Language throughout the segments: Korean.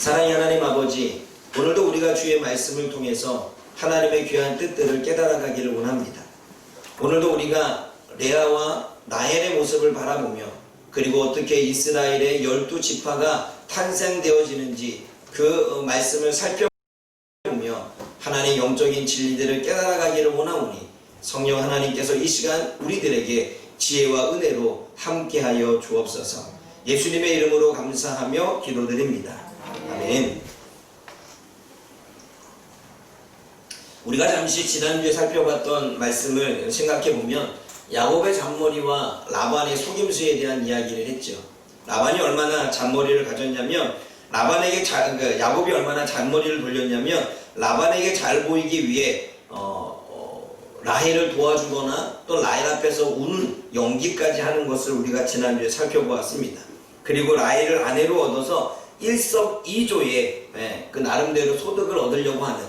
사랑의 하나님 아버지, 오늘도 우리가 주의 말씀을 통해서 하나님의 귀한 뜻들을 깨달아가기를 원합니다. 오늘도 우리가 레아와 라헬의 모습을 바라보며, 그리고 어떻게 이스라엘의 12지파가 탄생되어지는지 그 말씀을 살펴보며 하나님의 영적인 진리들을 깨달아가기를 원하오니, 성령 하나님께서 이 시간 우리들에게 지혜와 은혜로 함께하여 주옵소서. 예수님의 이름으로 감사하며 기도드립니다. 아멘. 우리가 잠시 지난주에 살펴봤던 말씀을 생각해보면 야곱의 잔머리와 라반의 속임수에 대한 이야기를 했죠. 라반이 얼마나 잔머리를 가졌냐면, 야곱이 얼마나 잔머리를 돌렸냐면, 라반에게 잘 보이기 위해 라헬을 도와주거나 또 라헬 앞에서 우는 연기까지 하는 것을 우리가 지난주에 살펴보았습니다. 그리고 라헬을 아내로 얻어서 일석이조의 그 나름대로 소득을 얻으려고 하는,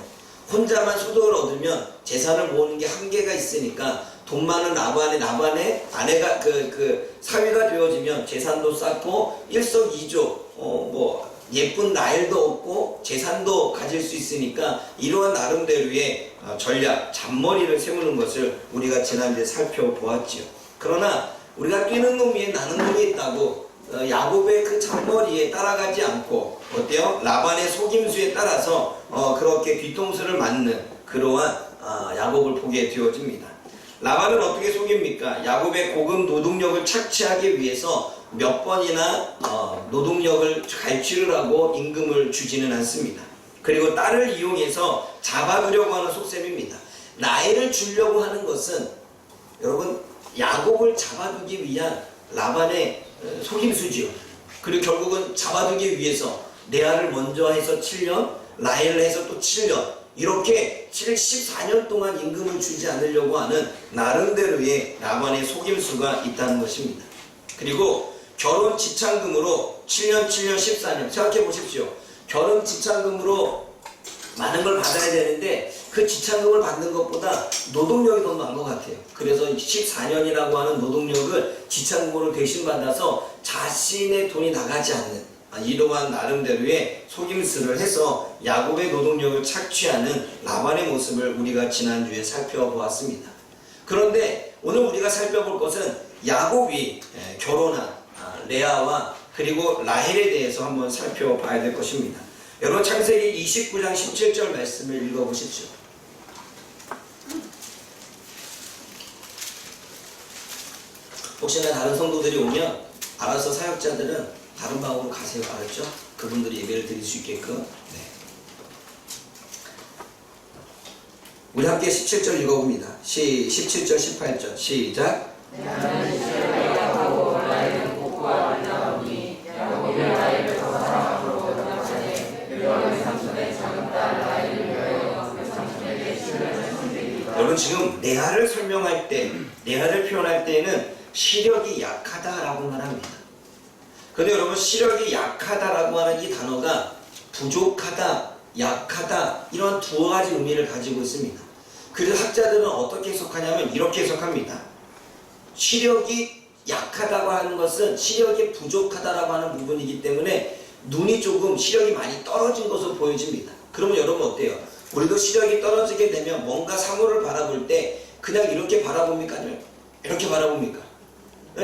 혼자만 소득을 얻으면 재산을 모으는 게 한계가 있으니까 돈 많은 라반의 아내가 사위가 되어지면 재산도 쌓고 일석이조 예쁜 라헬도 얻고 재산도 가질 수 있으니까 이러한 나름대로의 전략, 잔머리를 세우는 것을 우리가 지난주에 살펴보았지요. 그러나 우리가 뛰는 놈 위에 나는 놈이 있다고 야곱의 그 잔머리에 따라가지 않고 어때요? 라반의 속임수에 따라서 그렇게 뒤통수를 맞는 그러한 야곱을 보게 되어집니다. 라반은 어떻게 속입니까? 야곱의 고급 노동력을 착취하기 위해서 몇 번이나 노동력을 갈취를 하고 임금을 주지는 않습니다. 그리고 딸을 이용해서 잡아두려고 하는 속셈입니다. 라헬을 주려고 하는 것은 여러분 야곱을 잡아두기 위한 라반의 속임수지요. 그리고 결국은 잡아두기 위해서 레아를 먼저 해서 7년, 라헬을 해서 또 7년, 이렇게 14년 동안 임금을 주지 않으려고 하는 나름대로의 라반의 속임수가 있다는 것입니다. 그리고 결혼 지참금으로 7년, 14년 생각해 보십시오. 결혼 지참금으로 많은 걸 받아야 되는데 그 지참금을 받는 것보다 노동력이 더 나은 것 같아요. 그래서 14년이라고 하는 노동력을 지참금으로 대신 받아서 자신의 돈이 나가지 않는 이러한 나름대로의 속임수를 해서 야곱의 노동력을 착취하는 라반의 모습을 우리가 지난주에 살펴보았습니다. 그런데 오늘 우리가 살펴볼 것은 야곱이 결혼한 레아와 그리고 라헬에 대해서 한번 살펴봐야 될 것입니다. 여러분 창세기 29장 17절 말씀을 읽어보십시오. 혹시나 다른 성도들이 오면 알아서 사역자들은 다른 방으로 가세요. 알았죠? 그분들이 예배를 드릴 수 있게끔. 네. 우리 함께 17절 읽어봅니다. 17절 18절 시작. 여러분 지금 레아를 설명할 때, 레아를 표현할 때에는 시력이 약하다라고 말합니다. 그런데 여러분 시력이 약하다라고 하는 이 단어가 부족하다, 약하다 이런 두 가지 의미를 가지고 있습니다. 그래서 학자들은 어떻게 해석하냐면 이렇게 해석합니다. 시력이 약하다고 하는 것은 시력이 부족하다라고 하는 부분이기 때문에 눈이 조금 시력이 많이 떨어진 것으로 보여집니다. 그러면 여러분 어때요? 우리도 시력이 떨어지게 되면 뭔가 사물을 바라볼 때 그냥 이렇게 바라봅니까? 아니면 이렇게 바라봅니까?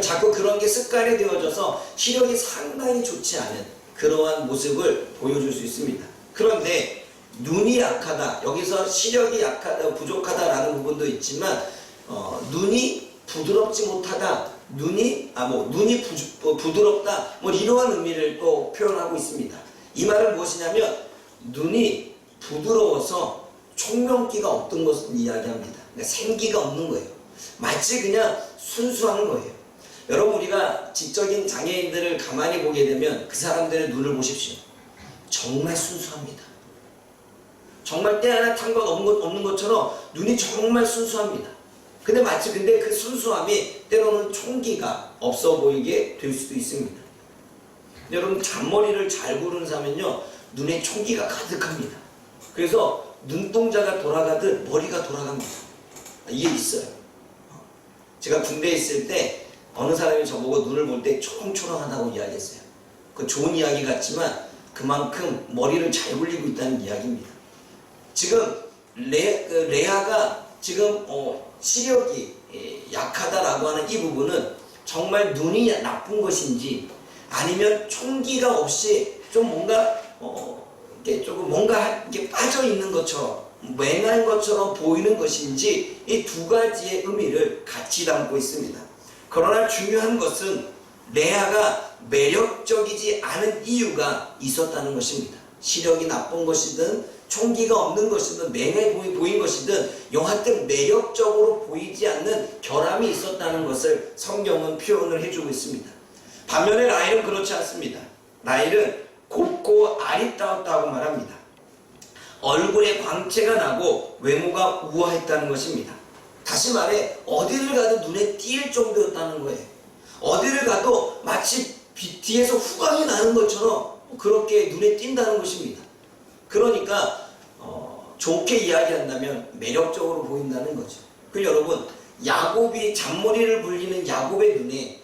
자꾸 그런 게 습관이 되어져서 시력이 상당히 좋지 않은 그러한 모습을 보여줄 수 있습니다. 그런데 눈이 약하다, 여기서 시력이 약하다, 부족하다라는 부분도 있지만 눈이 부드럽지 못하다, 눈이 부드럽다, 이러한 의미를 또 표현하고 있습니다. 이 말은 무엇이냐면 눈이 부드러워서 총명기가 없던 것을 이야기합니다. 그러니까 생기가 없는 거예요. 마치 그냥 순수한 거예요. 여러분 우리가 지적인 장애인들을 가만히 보게 되면 그 사람들의 눈을 보십시오. 정말 순수합니다. 정말 때 하나 탄 것 없는 것처럼 눈이 정말 순수합니다. 근데 그 순수함이 때로는 총기가 없어 보이게 될 수도 있습니다. 여러분 잔머리를 잘 고르는 사람은요 눈에 총기가 가득합니다. 그래서 눈동자가 돌아가듯 머리가 돌아갑니다. 이게 있어요. 제가 군대에 있을 때 어느 사람이 저보고 눈을 볼 때 초롱초롱하다고 이야기했어요. 그 좋은 이야기 같지만 그만큼 머리를 잘 굴리고 있다는 이야기입니다. 지금 레아가 지금 시력이 약하다라고 하는 이 부분은 정말 눈이 나쁜 것인지 아니면 총기가 없이 좀 뭔가 이게 조금 뭔가 이게 빠져 있는 것처럼 맹한 것처럼 보이는 것인지 이 두 가지의 의미를 같이 담고 있습니다. 그러나 중요한 것은 레아가 매력적이지 않은 이유가 있었다는 것입니다. 시력이 나쁜 것이든 총기가 없는 것이든 맹해 보인 것이든 여하튼 매력적으로 보이지 않는 결함이 있었다는 것을 성경은 표현을 해주고 있습니다. 반면에 라헬은 그렇지 않습니다. 라헬은 곱고 아리따웠다고 말합니다. 얼굴에 광채가 나고 외모가 우아했다는 것입니다. 다시 말해 어디를 가도 눈에 띌 정도였다는 거예요. 어디를 가도 마치 뒤에서 후광이 나는 것처럼 그렇게 눈에 띈다는 것입니다. 그러니까 좋게 이야기한다면 매력적으로 보인다는 거죠. 그 여러분, 야곱이 잔머리를 굴리는 야곱의 눈에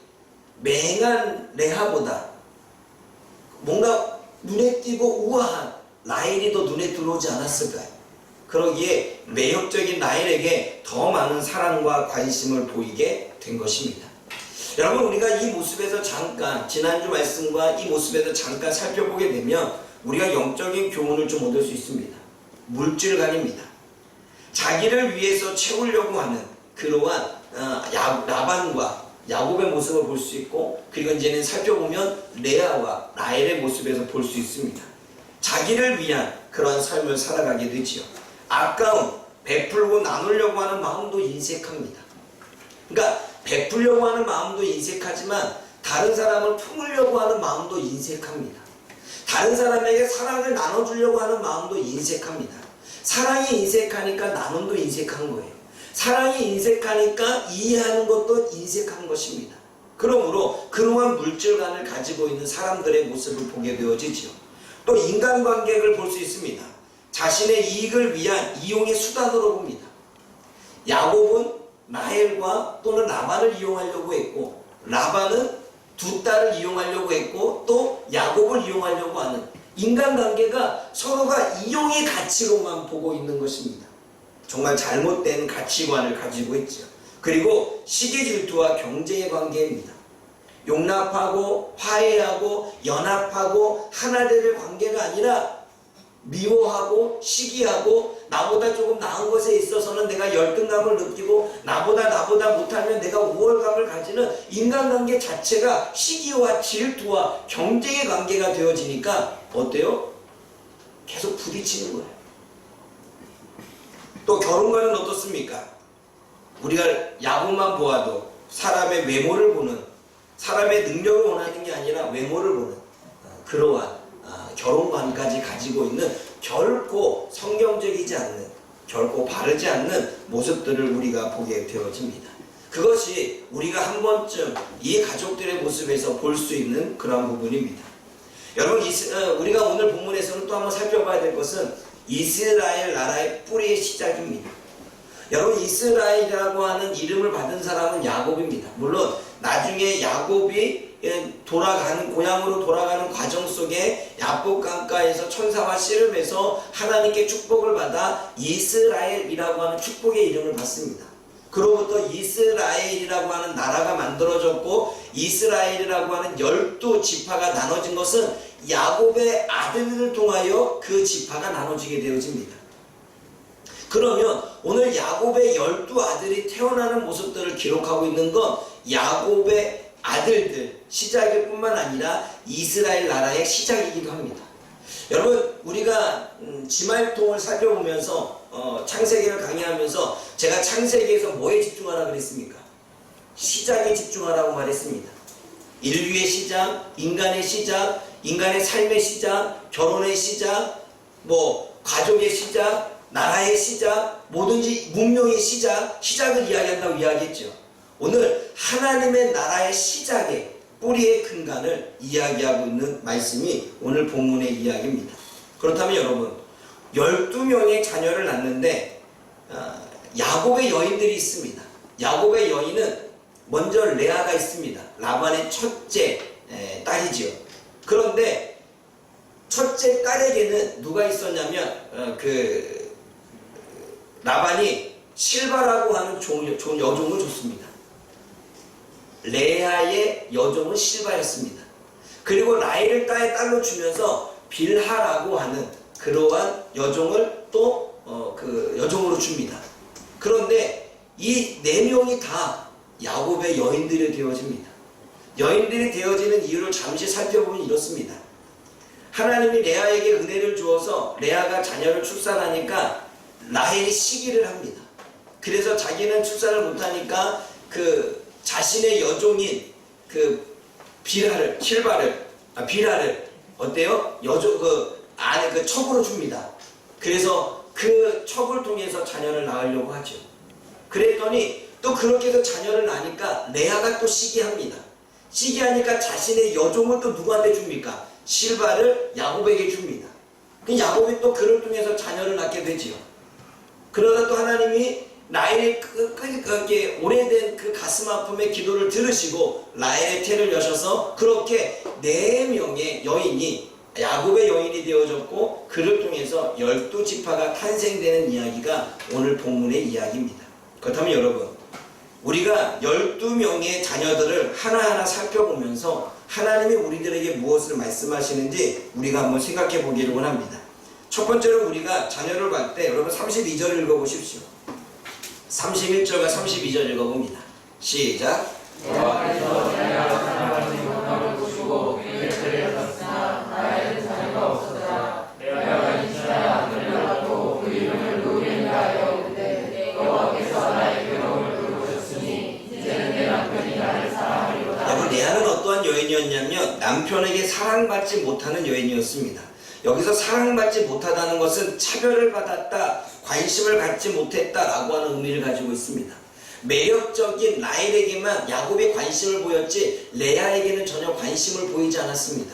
맹한 레아보다 뭔가 눈에 띄고 우아한 라헬이 더 눈에 들어오지 않았을까요? 그러기에 매력적인 라헬에게 더 많은 사랑과 관심을 보이게 된 것입니다. 여러분, 우리가 이 모습에서 잠깐 지난주 말씀과 이 모습에서 잠깐 살펴보게 되면 우리가 영적인 교훈을 좀 얻을 수 있습니다. 물질관입니다. 자기를 위해서 채우려고 하는 그러한 라반과 야곱의 모습을 볼 수 있고, 그리고 이제는 살펴보면 레아와 라헬의 모습에서 볼 수 있습니다. 자기를 위한 그러한 삶을 살아가게 되지요. 아까운 베풀고 나누려고 하는 마음도 인색합니다. 그러니까 베풀려고 하는 마음도 인색하지만 다른 사람을 품으려고 하는 마음도 인색합니다. 다른 사람에게 사랑을 나눠주려고 하는 마음도 인색합니다. 사랑이 인색하니까 나눔도 인색한 거예요. 사랑이 인색하니까 이해하는 것도 인색한 것입니다. 그러므로 그러한 물질관을 가지고 있는 사람들의 모습을 보게 되어지죠. 또 인간관계를 볼 수 있습니다. 자신의 이익을 위한 이용의 수단으로 봅니다. 야곱은 라헬과 또는 라반을 이용하려고 했고, 라반은 두 딸을 이용하려고 했고, 또 야곱을 이용하려고 하는 인간관계가 서로가 이용의 가치로만 보고 있는 것입니다. 정말 잘못된 가치관을 가지고 있죠. 그리고 시기질투와 경쟁의 관계입니다. 용납하고 화해하고 연합하고 하나 될 관계가 아니라 미워하고 시기하고 나보다 조금 나은 것에 있어서는 내가 열등감을 느끼고 나보다 못하면 내가 우월감을 가지는 인간관계 자체가 시기와 질투와 경쟁의 관계가 되어지니까 어때요? 계속 부딪히는 거예요. 또 결혼과는 어떻습니까? 우리가 야곱만 보아도 사람의 외모를 보는, 사람의 능력을 원하는 게 아니라 외모를 보는 그러한 결혼관까지 가지고 있는 결코 성경적이지 않는, 결코 바르지 않는 모습들을 우리가 보게 되어집니다. 그것이 우리가 한 번쯤 이 가족들의 모습에서 볼 수 있는 그런 부분입니다. 여러분, 우리가 오늘 본문에서는 또 한번 살펴봐야 될 것은 이스라엘 나라의 뿌리의 시작입니다. 여러분, 이스라엘이라고 하는 이름을 받은 사람은 야곱입니다. 물론 나중에 야곱이 고향으로 돌아가는 과정 속에 야복 강가에서 천사와 씨름해서 하나님께 축복을 받아 이스라엘이라고 하는 축복의 이름을 받습니다. 그로부터 이스라엘이라고 하는 나라가 만들어졌고, 이스라엘이라고 하는 12지파가 나눠진 것은 야곱의 아들을 통하여 그 지파가 나눠지게 되어집니다. 그러면 오늘 야곱의 12아들이 태어나는 모습들을 기록하고 있는 건 야곱의 아들들 시작일 뿐만 아니라 이스라엘 나라의 시작이기도 합니다. 여러분, 우리가 지말통을 살펴보면서 창세기를 강의하면서 제가 창세기에서 뭐에 집중하라 그랬습니까? 시작에 집중하라고 말했습니다. 인류의 시작, 인간의 시작, 인간의 삶의 시작, 결혼의 시작, 가족의 시작, 나라의 시작, 뭐든지 문명의 시작을 이야기한다고 이야기했죠. 오늘 하나님의 나라의 시작의 뿌리의 근간을 이야기하고 있는 말씀이 오늘 본문의 이야기입니다. 그렇다면 여러분, 12명의 자녀를 낳는데 야곱의 여인들이 있습니다. 야곱의 여인은 먼저 레아가 있습니다. 라반의 첫째 딸이지요. 그런데 첫째 딸에게는 누가 있었냐면 라반이 실바라고 하는 좋은 여종을 줬습니다. 레아의 여종은 실바였습니다. 그리고 라헬을 딸로 주면서 빌하라고 하는 그러한 여종을 또 여종으로 줍니다. 그런데 이 네 명이 다 야곱의 여인들이 되어집니다. 여인들이 되어지는 이유를 잠시 살펴보면 이렇습니다. 하나님이 레아에게 은혜를 주어서 레아가 자녀를 출산하니까 라헬이 시기를 합니다. 그래서 자기는 출산을 못하니까 자신의 여종인 빌하를 어때요? 안에 첩으로 줍니다. 그래서 그 첩을 통해서 자녀를 낳으려고 하죠. 그랬더니 또 그렇게 해서 자녀를 낳으니까 레아가 또 시기합니다. 시기하니까 자신의 여종을 또 누구한테 줍니까? 실바를 야곱에게 줍니다. 야곱이 또 그를 통해서 자녀를 낳게 되지요. 그러다 또 하나님이 라헬의 오래된 그 가슴 아픔의 기도를 들으시고 라헬의 태를 여셔서 그렇게 4명의 여인이 야곱의 여인이 되어졌고 그를 통해서 12지파가 탄생되는 이야기가 오늘 본문의 이야기입니다. 그렇다면 여러분, 우리가 12명의 자녀들을 하나하나 살펴보면서 하나님이 우리들에게 무엇을 말씀하시는지 우리가 한번 생각해 보기를 원합니다. 첫 번째로 우리가 자녀를 볼 때 여러분 32절을 읽어보십시오. 31절과 32절 읽어봅니다. 시작. 레아는 어떠한 여인이었냐면 남편에게 사랑받지 못하는 여인이었습니다. 여기서 사랑받지 못하다는 것은 차별을 받았다, 관심을 갖지 못했다라고 하는 의미를 가지고 있습니다. 매력적인 라헬에게만 야곱이 관심을 보였지 레아에게는 전혀 관심을 보이지 않았습니다.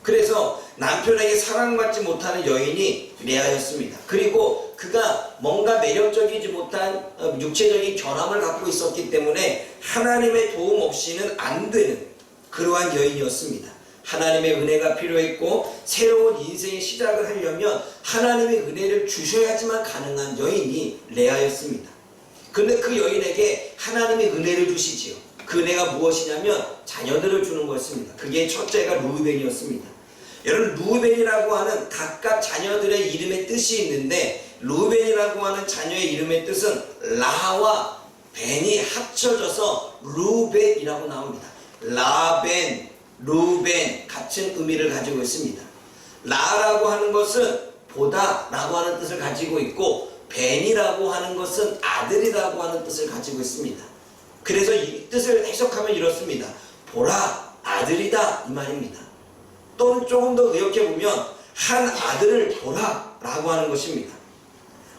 그래서 남편에게 사랑받지 못하는 여인이 레아였습니다. 그리고 그가 뭔가 매력적이지 못한 육체적인 결함을 갖고 있었기 때문에 하나님의 도움 없이는 안 되는 그러한 여인이었습니다. 하나님의 은혜가 필요했고 새로운 인생의 시작을 하려면 하나님의 은혜를 주셔야지만 가능한 여인이 레아였습니다. 그런데 그 여인에게 하나님의 은혜를 주시지요. 그 은혜가 무엇이냐면 자녀들을 주는 것입니다. 그게 첫째가 루벤이었습니다. 여러분, 루벤이라고 하는 각각 자녀들의 이름의 뜻이 있는데 루벤이라고 하는 자녀의 이름의 뜻은 라와 벤이 합쳐져서 루벤이라고 나옵니다. 라벤, 루벤 같은 의미를 가지고 있습니다. 라라고 하는 것은 보다 라고 하는 뜻을 가지고 있고 벤이라고 하는 것은 아들이라고 하는 뜻을 가지고 있습니다. 그래서 이 뜻을 해석하면 이렇습니다. 보라, 아들이다 이 말입니다. 또는 조금 더 의역해보면 한 아들을 보라 라고 하는 것입니다.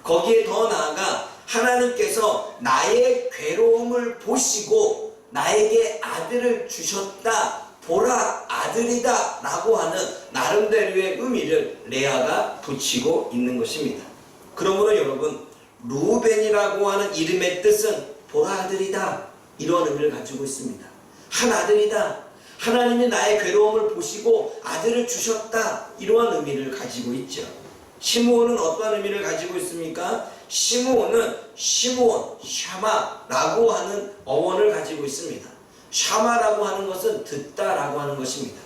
거기에 더 나아가 하나님께서 나의 괴로움을 보시고 나에게 아들을 주셨다, 보라 아들이다 라고 하는 나름대로의 의미를 레아가 붙이고 있는 것입니다. 그러므로 여러분, 루벤이라고 하는 이름의 뜻은 보라 아들이다 이런 의미를 가지고 있습니다. 한 아들이다, 하나님이 나의 괴로움을 보시고 아들을 주셨다 이러한 의미를 가지고 있죠. 시므온은 어떠한 의미를 가지고 있습니까? 시므온은 시므온, 샤마라고 하는 어원을 가지고 있습니다. 샤마라고 하는 것은 듣다라고 하는 것입니다.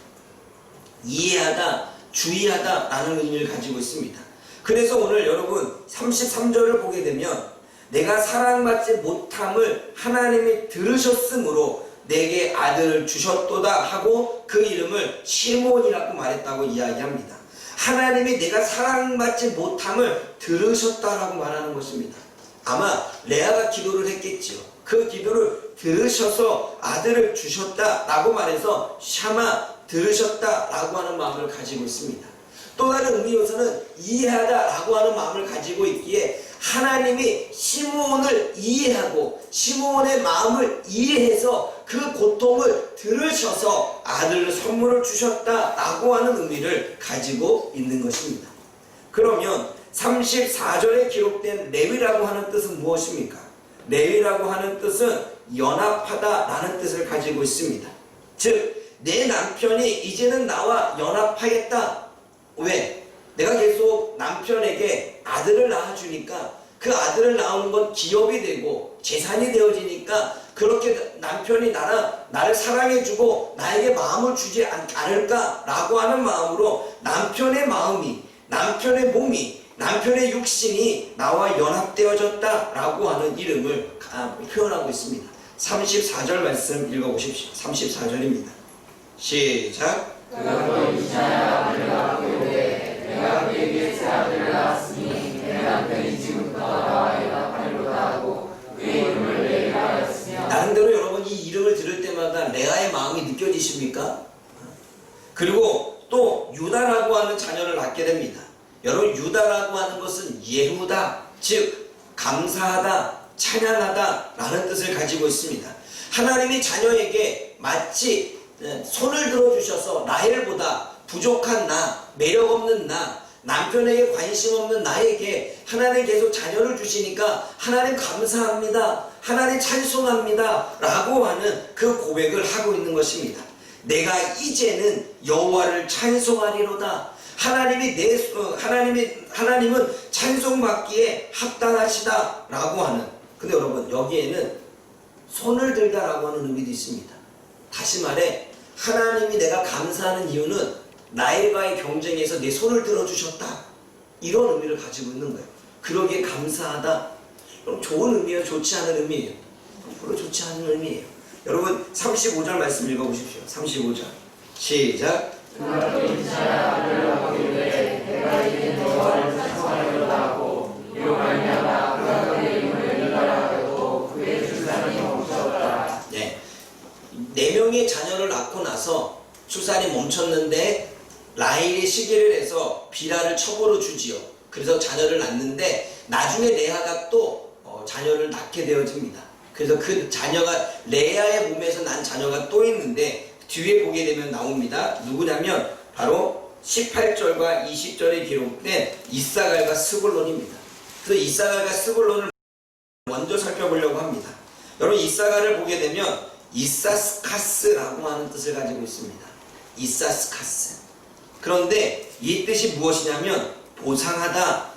이해하다, 주의하다 라는 의미를 가지고 있습니다. 그래서 오늘 여러분 33절을 보게 되면 내가 사랑받지 못함을 하나님이 들으셨으므로 내게 아들을 주셨도다 하고 그 이름을 시므온이라고 말했다고 이야기합니다. 하나님이 내가 사랑받지 못함을 들으셨다라고 말하는 것입니다. 아마 레아가 기도를 했겠지요. 그 기도를 들으셔서 아들을 주셨다라고 말해서 샤마 들으셨다라고 하는 마음을 가지고 있습니다. 또 다른 의미에서는 이해하다라고 하는 마음을 가지고 있기에 하나님이 시므온을 이해하고 시므온의 마음을 이해해서 그 고통을 들으셔서 아들을 선물을 주셨다라고 하는 의미를 가지고 있는 것입니다. 그러면 34절에 기록된 레위라고 하는 뜻은 무엇입니까? 레위라고 하는 뜻은 연합하다라는 뜻을 가지고 있습니다. 즉, 내 남편이 이제는 나와 연합하겠다, 왜? 내가 계속 남편에게 아들을 낳아주니까 그 아들을 낳는 건 기업이 되고 재산이 되어지니까 그렇게 남편이 나를 사랑해주고 나에게 마음을 주지 않을까라고 하는 마음으로 남편의 마음이, 남편의 몸이, 남편의 육신이 나와 연합되어졌다라고 하는 이름을 표현하고 있습니다. 34절 말씀 읽어보십시오. 34절입니다. 시작. 그가 이사야 아들을 낳고 이르되 내가 그에게 새 아들을 낳았으니 내 남편이 지금부터 나와 연합하리로다 하고 그의 이름을 레이라 하였으며. 나름대로 여러분 이 이름을 들을 때마다 레아의 마음이 느껴지십니까? 그리고 또 유다라고 하는 자녀를 낳게 됩니다. 여러분 유다라고 하는 것은 예후다, 즉 감사하다, 찬양하다 라는 뜻을 가지고 있습니다. 하나님이 자녀에게 마치 손을 들어주셔서 라헬보다 부족한 나, 매력 없는 나, 남편에게 관심 없는 나에게 하나님 계속 자녀를 주시니까 하나님 감사합니다, 하나님 찬송합니다 라고 하는 그 고백을 하고 있는 것입니다. 내가 이제는 여호와를 찬송하리로다. 하나님은 찬송받기에 합당하시다 라고 하는, 근데 여러분 여기에는 손을 들다라고 하는 의미도 있습니다. 다시 말해 하나님이 내가 감사하는 이유는 나일과의 경쟁에서 내 손을 들어주셨다, 이런 의미를 가지고 있는 거예요. 그러기에 감사하다. 그럼 좋은 의미예요, 좋지 않은 의미예요? 별로 좋지 않은 의미예요. 여러분 35절 말씀 읽어보십시오. 35절 시작. 그가 이사야 아들을 낳고 이르되 내가 이제 여호와를 찬송하리로다 하고 이로 말미암아 그가 그의 이름을 엘리바라 하였고 그의 출산이 멈추었더라. 네 명의 자녀를 낳고 나서 출산이 멈췄는데 라헬이 시기를 해서 비라를 첩으로 주지요. 그래서 자녀를 낳는데 나중에 레아가 또 자녀를 낳게 되어집니다. 그래서 그 자녀가 레아의 몸에서 난 자녀가 또 있는데 뒤에 보게 되면 나옵니다. 누구냐면 바로 18절과 20절에 기록된 이사갈과 스불론입니다. 그래서 이사갈과 스불론을 먼저 살펴보려고 합니다. 여러분 이사갈을 보게 되면 이사스카스라고 하는 뜻을 가지고 있습니다. 이사스카스. 그런데 이 뜻이 무엇이냐면 보상하다,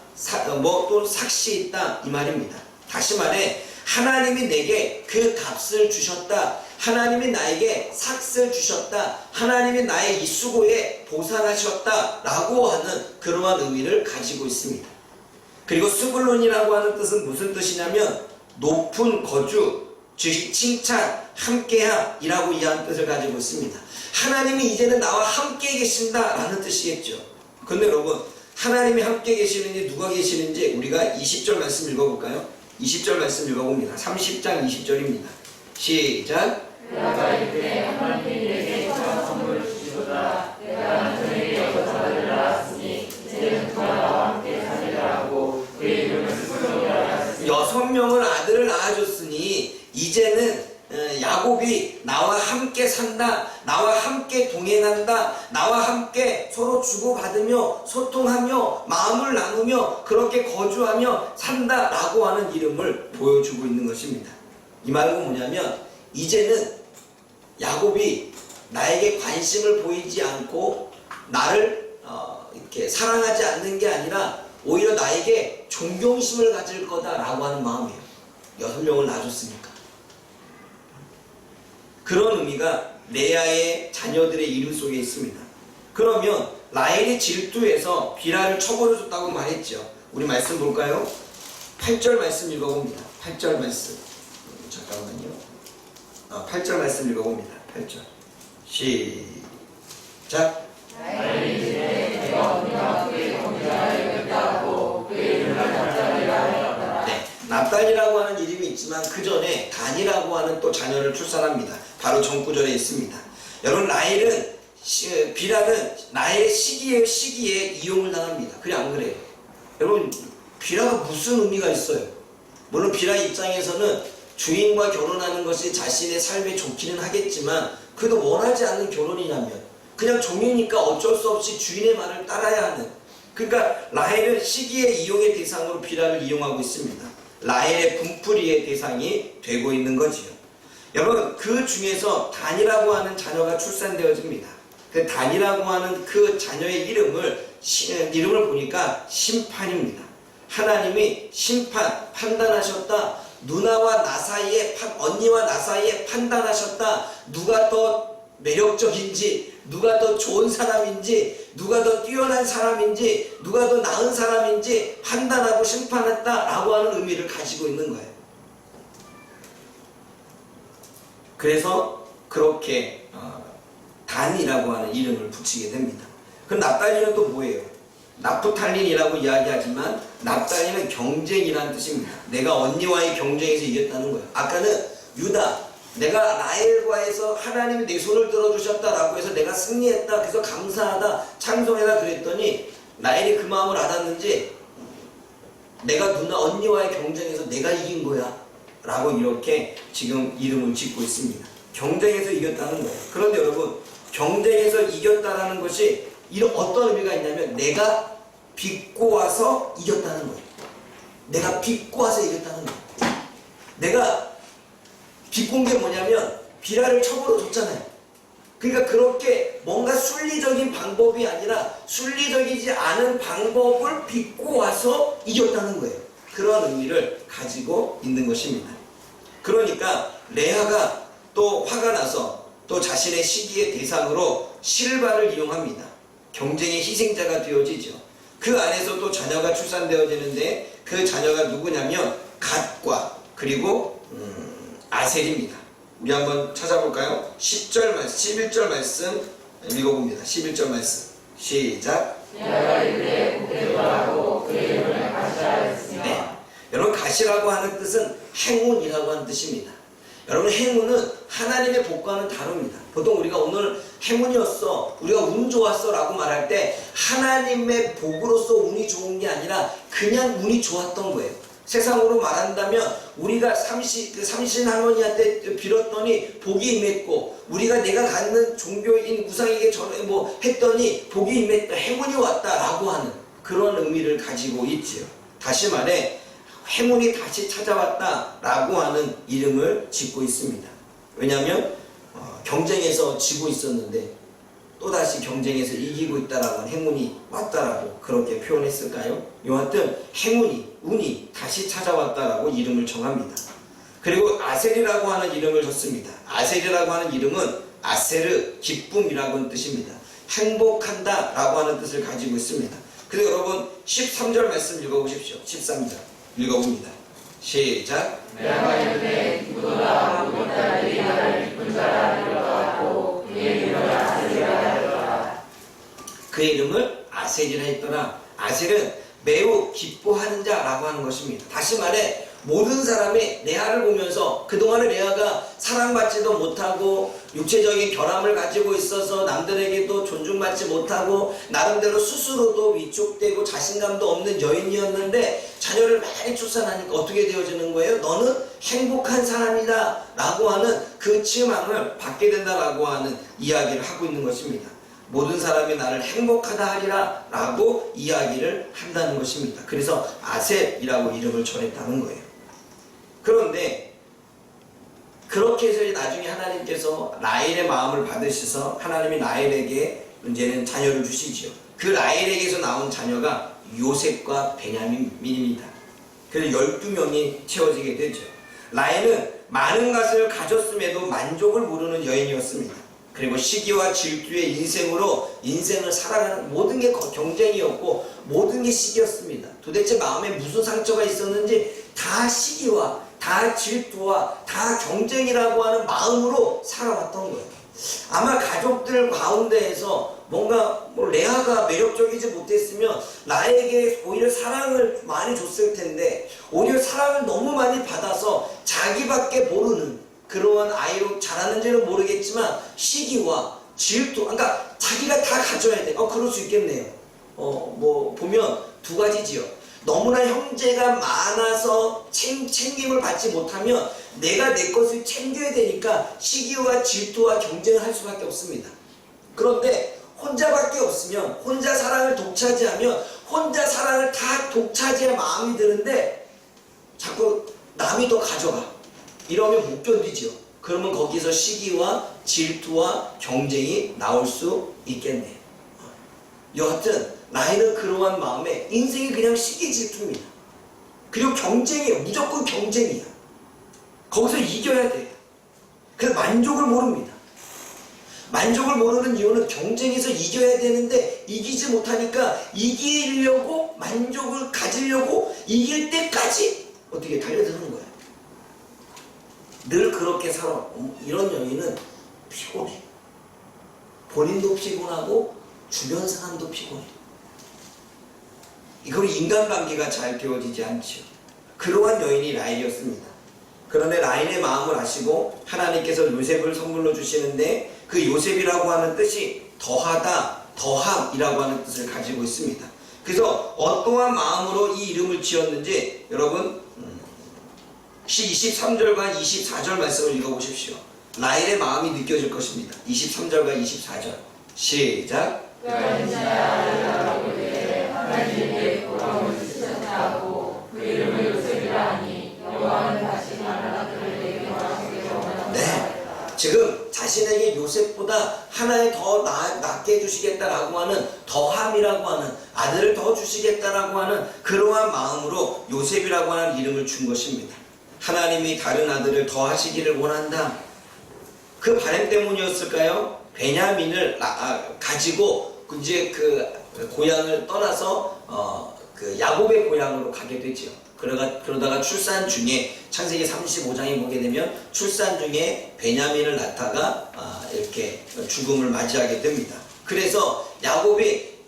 또 삭시 있다 이 말입니다. 다시 말해 하나님이 내게 그 값을 주셨다, 하나님이 나에게 삭을 주셨다, 하나님이 나의 이 수고에 보상하셨다 라고 하는 그러한 의미를 가지고 있습니다. 그리고 스불론이라고 하는 뜻은 무슨 뜻이냐면 높은 거주, 즉 칭찬, 함께함 이라고 이해하는 뜻을 가지고 있습니다. 하나님이 이제는 나와 함께 계신다 라는 뜻이겠죠. 근데 여러분 하나님이 함께 계시는지 누가 계시는지 우리가 20절 말씀 읽어볼까요? 20절 말씀 읽어봅니다. 30장 20절입니다. 시작. 내가 이때 하나님이 내게 첫 선물을 주시도다. 내가 남편에게 여섯 아들을 낳았으니 이제는 그가 나와 함께 사니라 하고 그의 이름을 스불론이라 하였으니. 6명을 아들을 낳아줬으니 이제는 야곱이 나와 함께 산다, 나와 함께 동행한다, 나와 함께 서로 주고받으며 소통하며 마음을 나누며 그렇게 거주하며 산다 라고 하는 이름을 보여주고 있는 것입니다. 이 말은 뭐냐면 이제는 야곱이 나에게 관심을 보이지 않고 나를 이렇게 사랑하지 않는 게 아니라 오히려 나에게 존경심을 가질 거다라고 하는 마음이에요. 6명을 낳아줬으니까. 그런 의미가 레아의 자녀들의 이름 속에 있습니다. 그러면 라헬이 질투해서 비라를 쳐버려줬다고 말했죠. 우리 말씀 볼까요? 8절 말씀 읽어봅니다. 8절 말씀. 잠깐만요. 8절 말씀 읽어봅니다. 8절. 시작. 납달이라고 하는 이름이 있지만 그 전에 단이라고 하는 또 자녀를 출산합니다. 바로 전구절에 있습니다. 여러분 라헬은 비라는 나의 시기에 이용을 당합니다. 그래 안 그래요? 여러분 비라가 무슨 의미가 있어요? 물론 비라 입장에서는 주인과 결혼하는 것이 자신의 삶에 좋기는 하겠지만 그래도 원하지 않는 결혼이냐면 그냥 종이니까 어쩔 수 없이 주인의 말을 따라야 하는, 그러니까 라헬은 시기의 이용의 대상으로 비라를 이용하고 있습니다. 라헬의 분풀이의 대상이 되고 있는 거지요. 여러분 그 중에서 단이라고 하는 자녀가 출산되어집니다. 그 단이라고 하는 그 자녀의 이름을 보니까 심판입니다. 하나님이 판단하셨다. 누나와 나 사이에, 언니와 나 사이에 판단하셨다. 누가 더 매력적인지, 누가 더 좋은 사람인지, 누가 더 뛰어난 사람인지, 누가 더 나은 사람인지 판단하고 심판했다라고 하는 의미를 가지고 있는 거예요. 그래서 그렇게 단이라고 하는 이름을 붙이게 됩니다. 그럼 납달리는 또 뭐예요? 나프탈린이라고 이야기하지만 납달리는 경쟁이라는 뜻입니다. 내가 언니와의 경쟁에서 이겼다는 거예요. 아까는 유다, 내가 라헬과에서 하나님이 내 손을 들어주셨다라고 해서 내가 승리했다, 그래서 감사하다, 찬송해라 그랬더니 라헬이 그 마음을 알았는지 내가 언니와의 경쟁에서 내가 이긴 거야 라고 이렇게 지금 이름을 짓고 있습니다. 경쟁에서 이겼다는 거예요. 그런데 여러분, 경쟁에서 이겼다는 것이 이런 어떤 의미가 있냐면 내가 비꼬아서 이겼다는 거예요. 내가 비꼬아서 이겼다는 거예요. 내가 비꼰 게 뭐냐면 비라를 첩으로 줬잖아요. 그러니까 그렇게 뭔가 순리적인 방법이 아니라 순리적이지 않은 방법을 비꼬아서 이겼다는 거예요. 그런 의미를 가지고 있는 것입니다. 그러니까 레아가 또 화가 나서 또 자신의 시기의 대상으로 실바를 이용합니다. 경쟁의 희생자가 되어지죠. 그 안에서 또 자녀가 출산되어지는데 그 자녀가 누구냐면 갓과 그리고 아셀입니다. 우리 한번 찾아볼까요? 10절 말씀, 11절 말씀 읽어봅니다. 11절 말씀 시작. 내가 이르되 복되도라고 그의 이름을 가시하였으며. 네. 여러분, 가시라고 하는 뜻은 행운이라고 하는 뜻입니다. 여러분, 행운은 하나님의 복과는 다릅니다. 보통 우리가 오늘 행운이었어, 우리가 운 좋았어 라고 말할 때 하나님의 복으로서 운이 좋은 게 아니라 그냥 운이 좋았던 거예요. 세상으로 말한다면 우리가 삼신 할머니한테 빌었더니 복이 임했고, 우리가 내가 갖는 종교인 우상에게 했더니 복이 임했다, 행운이 왔다 라고 하는 그런 의미를 가지고 있지요. 다시 말해 행운이 다시 찾아왔다 라고 하는 이름을 짓고 있습니다. 왜냐하면 경쟁에서 지고 있었는데 또다시 경쟁에서 이기고 있다라고 하는 행운이 왔다라고 그렇게 표현했을까요? 여하튼 운이 다시 찾아왔다라고 이름을 정합니다. 그리고 아셀이라고 하는 이름을 줬습니다. 아셀이라고 하는 이름은 아세르, 기쁨이라고 하는 뜻입니다. 행복한다 라고 하는 뜻을 가지고 있습니다. 그리고 여러분 13절 말씀 읽어보십시오. 13절 읽어봅니다. 시작. 내가 이르되 기쁘도다. 우리 딸들이 나를 기쁜 자라 되었고 그의 이름을 아셀이라 하였더라. 그의 이름을 아셀이라 했더라. 아셀은 매우 기뻐하는 자라고 하는 것입니다. 다시 말해 모든 사람이 레아를 보면서 그동안에 레아가 사랑받지도 못하고 육체적인 결함을 가지고 있어서 남들에게도 존중받지 못하고 나름대로 스스로도 위축되고 자신감도 없는 여인이었는데 자녀를 많이 출산하니까 어떻게 되어지는 거예요? 너는 행복한 사람이다 라고 하는 그 칭함을 받게 된다라고 하는 이야기를 하고 있는 것입니다. 모든 사람이 나를 행복하다 하리라 라고 이야기를 한다는 것입니다. 그래서 아셀이라고 이름을 전했다는 거예요. 그런데 그렇게 해서 나중에 하나님께서 라헬의 마음을 받으셔서 하나님이 라헬에게 이제는 자녀를 주시지요. 그 라헬에게서 나온 자녀가 요셉과 베냐민입니다. 그래서 12명이 채워지게 되죠. 라헬은 많은 것을 가졌음에도 만족을 모르는 여인이었습니다. 그리고 시기와 질투의 인생으로 인생을 살아가는 모든 게 경쟁이었고 모든 게 시기였습니다. 도대체 마음에 무슨 상처가 있었는지 다 시기와 다 질투와 다 경쟁이라고 하는 마음으로 살아왔던 거예요. 아마 가족들 가운데에서 뭔가 레아가 매력적이지 못했으면 나에게 오히려 사랑을 많이 줬을 텐데 오히려 사랑을 너무 많이 받아서 자기밖에 모르는 그러한 아이로 자랐는지는 모르겠지만 시기와 질투, 그러니까 자기가 다 가져야 돼. 그럴 수 있겠네요. 보면 두 가지지요. 너무나 형제가 많아서 챙김을 받지 못하면 내가 내 것을 챙겨야 되니까 시기와 질투와 경쟁을 할 수밖에 없습니다. 그런데 혼자밖에 없으면, 혼자 사랑을 독차지하면 혼자 사랑을 다 독차지할 마음이 드는데 자꾸 남이 더 가져가. 이러면 못 견디죠. 그러면 거기서 시기와 질투와 경쟁이 나올 수 있겠네요. 여하튼 라헬은 그러한 마음에 인생이 그냥 시기 질투입니다. 그리고 경쟁이에요. 무조건 경쟁이야. 거기서 이겨야 돼. 그래서 만족을 모릅니다. 만족을 모르는 이유는 경쟁에서 이겨야 되는데 이기지 못하니까 이기려고 만족을 가지려고 이길 때까지 어떻게 달려드는 거야. 늘 그렇게 살아. 이런 여인은 피곤해. 본인도 피곤하고 주변 사람도 피곤해. 이걸 인간관계가 잘 되어지지 않죠. 그러한 여인이 라헬이었습니다. 그런데 라헬의 마음을 아시고 하나님께서 요셉을 선물로 주시는데 그 요셉이라고 하는 뜻이 더하다, 더함이라고 하는 뜻을 가지고 있습니다. 그래서 어떠한 마음으로 이 이름을 지었는지 여러분 23절과 24절 말씀을 읽어보십시오. 라헬의 마음이 느껴질 것입니다. 23절과 24절 시작. 하나님의 보람을 주셨다고 그 이름을 요셉이라 하니 여호와는 다시 다른 아들을 내게 허락하기를 원하노라. 네, 지금 자신에게 요셉보다 하나에 더 낫게 해주시겠다라고 하는 더함이라고 하는 아들을 더 주시겠다라고 하는 그러한 마음으로 요셉이라고 하는 이름을 준 것입니다. 하나님이 다른 아들을 더 하시기를 원한다. 그 바람 때문이었을까요? 베냐민을 가지고 이제 그 고향을 떠나서 그 야곱의 고향으로 가게 되죠. 그러다가 출산 중에 창세기 35장에 보게 되면 출산 중에 베냐민을 낳다가 이렇게 죽음을 맞이하게 됩니다. 그래서 야곱이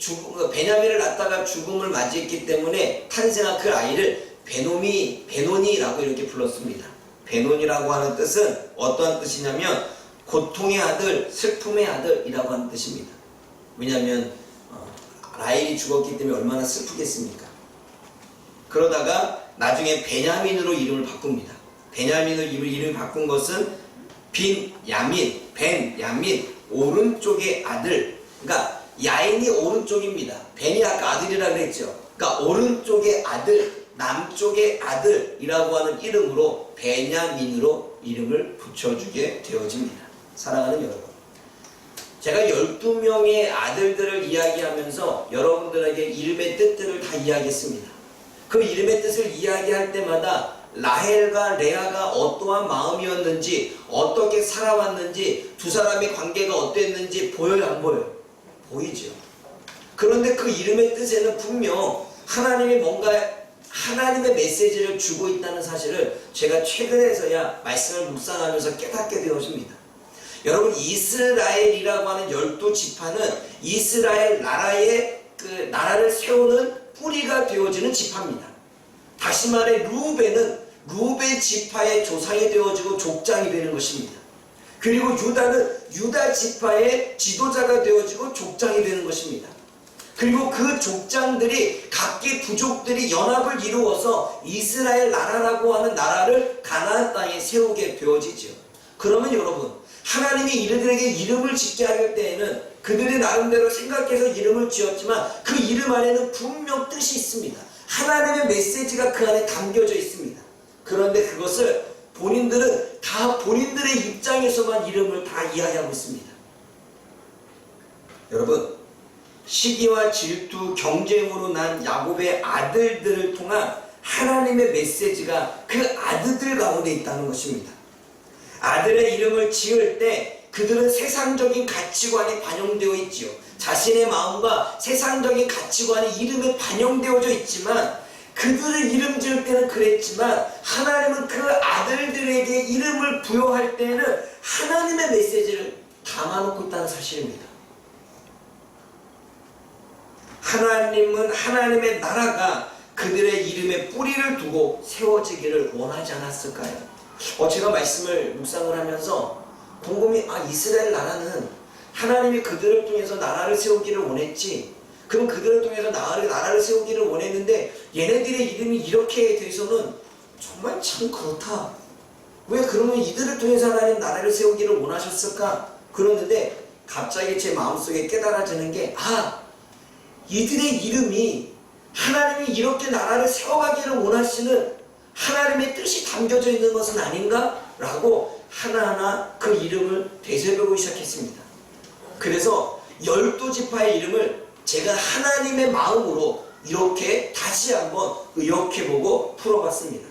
베냐민을 낳다가 죽음을 맞이했기 때문에 탄생한 그 아이를 베노니라고 이렇게 불렀습니다. 베노니라고 하는 뜻은 어떠한 뜻이냐면 고통의 아들, 슬픔의 아들이라고 하는 뜻입니다. 왜냐하면 라헬이 죽었기 때문에 얼마나 슬프겠습니까? 그러다가 나중에 베냐민으로 이름을 바꿉니다. 베냐민으로 이름을 바꾼 것은 벤야민, 오른쪽의 아들. 그러니까 야인이 오른쪽입니다. 벤이 아까 아들이라 그랬죠. 그러니까 오른쪽의 아들, 남쪽의 아들이라고 하는 이름으로 베냐민으로 이름을 붙여주게 되어집니다. 사랑하는 여러분, 제가 12명의 아들들을 이야기하면서 여러분들에게 이름의 뜻들을 다 이야기했습니다. 그 이름의 뜻을 이야기할 때마다 라헬과 레아가 어떠한 마음이었는지, 어떻게 살아왔는지, 두 사람의 관계가 어땠는지 보여요, 안 보여요? 보이죠. 그런데 그 이름의 뜻에는 분명 하나님의 메시지를 주고 있다는 사실을 제가 최근에서야 말씀을 묵상하면서 깨닫게 되어집니다. 여러분, 이스라엘이라고 하는 12지파는 이스라엘 나라를 세우는 뿌리가 되어지는 지파입니다. 다시 말해 루벤 지파의 조상이 되어지고 족장이 되는 것입니다. 그리고 유다는 유다 지파의 지도자가 되어지고 족장이 되는 것입니다. 그리고 그 족장들이 각기 부족들이 연합을 이루어서 이스라엘 나라라고 하는 나라를 가나안 땅에 세우게 되어지죠. 그러면 여러분, 하나님이 이들에게 이름을 짓게 할 때에는 그들이 나름대로 생각해서 이름을 지었지만 그 이름 안에는 분명 뜻이 있습니다. 하나님의 메시지가 그 안에 담겨져 있습니다. 그런데 그것을 본인들은 다 본인들의 입장에서만 이름을 다 이해하고 있습니다. 여러분, 시기와 질투, 경쟁으로 난 야곱의 아들들을 통한 하나님의 메시지가 그 아들들 가운데 있다는 것입니다. 아들의 이름을 지을 때 그들은 세상적인 가치관이 반영되어 있지요. 자신의 마음과 세상적인 가치관이 이름에 반영되어져 있지만 그들의 이름 지을 때는 그랬지만 하나님은 그 아들들에게 이름을 부여할 때는 하나님의 메시지를 담아놓고 있다는 사실입니다. 하나님은 하나님의 나라가 그들의 이름에 뿌리를 두고 세워지기를 원하지 않았을까요? 제가 말씀을 묵상을 하면서 곰곰이 이스라엘 나라는 하나님이 그들을 통해서 나라를 세우기를 원했지. 그럼 그들을 통해서 나라를 세우기를 원했는데 얘네들의 이름이 이렇게 돼서는 정말 참 그렇다. 왜 그러면 이들을 통해서 하나님 나라를 세우기를 원하셨을까? 그러는데 갑자기 제 마음속에 깨달아지는 게 이들의 이름이 하나님이 이렇게 나라를 세워가기를 원하시는 하나님의 뜻이 담겨져 있는 것은 아닌가? 라고 하나하나 그 이름을 되새겨보기 시작했습니다. 그래서 12지파의 이름을 제가 하나님의 마음으로 이렇게 다시 한번 의역해보고 풀어봤습니다.